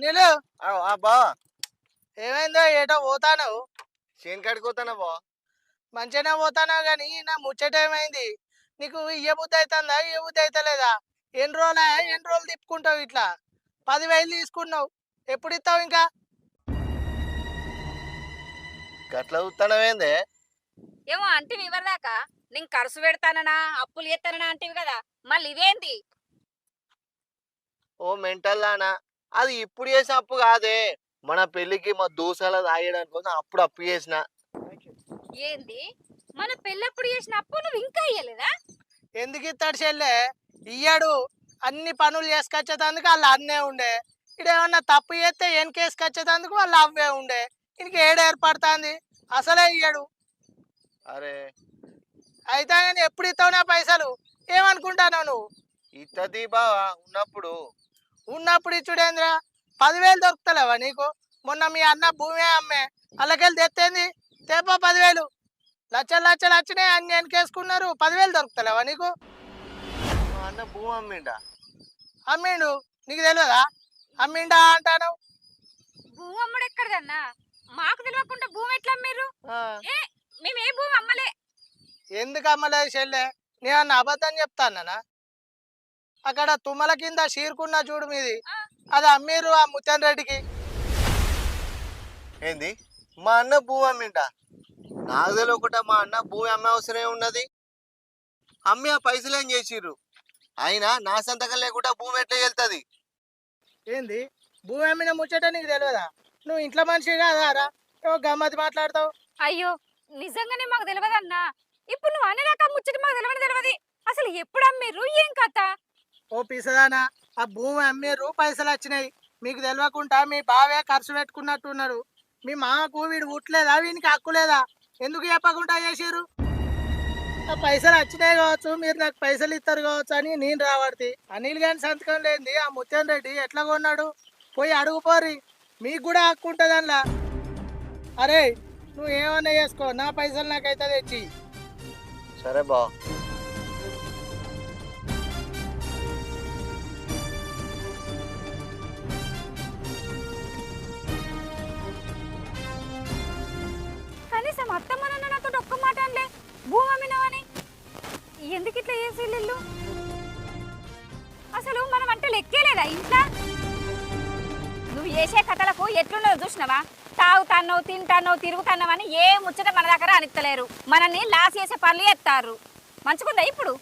అనిలు బా ఏమైందో ఏటో పోతాను. చేను కడుకోతానా బా. మంచిగానే పోతానా గాని నా ముచ్చట ఏమైంది? నీకు ఇయ్యబుద్ధి అవుతుందా ఇయ్యబుద్ధి అవుతలేదా? ఎన్ని రోజులు తిప్పుకుంటావు ఇట్లా? 10,000 తీసుకున్నావు, ఎప్పుడు ఇస్తావు ఇంకా? గట్ల చూస్తానవేందే? ఏమో అంటివి ఇవ్వలేక నేను ఖర్చు పెడతాననా అప్పులు ఎత్తాననా అంటివి కదా, మళ్ళీ ఇదేంటి? ఓ మెంటల్ దానా, అది ఇప్పుడు చేసిన అప్పు కాదే. మన పెళ్లికి మా దోసాల తాగడానికి కోసం అప్పుడు అప్పు చేసిన. ఏంది? మన పెళ్ళప్పుడు చేసిన అప్పు నువ్వు ఇంకా ఇయ్యలేదా? ఎందుకు ఇస్తాడు చెల్లె? ఇయ్యాడు. అన్ని పనులు చేసుకొచ్చేటందుకు వాళ్ళు అన్నే ఉండే. ఇడేమన్నా తప్పు చేస్తే వెనకేసుకొచ్చేటందుకు వాళ్ళు అవ్వే ఉండే. ఇంక ఏడు ఏర్పడుతుంది, అసలే ఇయ్యాడు. అరే అయితే నేను ఎప్పుడు ఇస్తావు నా పైసలు? ఏమనుకుంటాను నువ్వు? ఇత్తది బావా ఉన్నప్పుడు. ఉన్నప్పుడు ఇచ్చుడేంద్రా? 10,000 దొరుకుతలేవా నీకు? మొన్న మీ అన్న భూమి అమ్మే అలాకెళ్ళి తెత్తేంది? తేపా 10,000. లక్షలు లక్షలు వచ్చినాయి, అన్ని వెనకేసుకున్నారు. 10,000 దొరుకుతలేవా నీకు? మా అన్న భూమి అమ్మిండా. అమ్మిండు, నీకు తెలియదా? అమ్మిండా అంటాను. భూమి అమ్ముడు ఎక్కడదన్నా? మాకు తెలియకుండా భూమి ఎట్లా అమ్మారు? ఏ మేము ఏ భూమి అమ్మలే. ఎందుకు అమ్మలేదు చెల్లె? నేను అబద్ధం చెప్తానా? అక్కడ తుమ్మల కింద చీరుకున్న చూడు మీది, అది అమ్మీరు ఆ ముత్యాన్ రెడ్డికి. ఏంది? మా అన్న భూమి అమ్మిండా? నాకు తెలియకుండా మా అన్న భూమి అమ్మే అవసరమే ఉన్నది. అమ్మి ఆ పైసలు ఏం చేసిర్రు? అయినా నా సంతకం లేకుండా భూమి ఎట్లా వెళ్తుంది? ఏంది? భూమి అమ్మిన ముచ్చట నీకు తెలియదా? నువ్వు ఇంట్లో మనిషి కాదారా? ఏమో గమ్మతి మాట్లాడతావు. అయ్యో, నిజంగానే మాకు తెలియదన్నా. ఇప్పుడు నువ్వు అనేదాకా ముచ్చట మాకు తెలియదు. అసలు ఎప్పుడు అమ్మిర్రు, ఏం కథ? ఓ పిసదానా, ఆ భూమి అమ్మీరు, పైసలు వచ్చినాయి. మీకు తెలియకుండా మీ బావే ఖర్చు పెట్టుకున్నట్టున్నారు. మీ మామకు వీడు ఉట్లేదా? వీనికి హక్కు లేదా? ఎందుకు చెప్పకుండా చేసిర్రు? ఆ పైసలు వచ్చినాయి కావచ్చు, మీరు నాకు పైసలు ఇస్తారు కావచ్చు అని నేను రావడితే. అనిల్ గాని సంతకం లేనిది ఆ ముత్యాన్ రెడ్డి ఎట్లా కొన్నాడు? పోయి అడుగుపోరి, మీకు కూడా హక్కు ఉంటుంది అందులో. అరే నువ్వు ఏమన్నా చేసుకో, నా పైసలు నాకైతే తెచ్చి. సరే బా. కనీసం అత్తమ్మ నాన్న నాతో ఒక్క మాట అనలే భూమి అమ్మినావని. ఎందుకు ఇట్లా చేసి ఇల్లు? అసలు మనం అంటే లెక్కేలేదా ఇంట్లో? నువ్వు చేసే కథలకు ఎట్లున్నదో చూసినావా? తాగుతానో తింటానో తిరుగుతానో అని ఏ ముచ్చట మన దగ్గర అనిత్తలేరు. మనల్ని లాస్ చేసే పనులు చేస్తారు. మంచుకుందా ఇప్పుడు?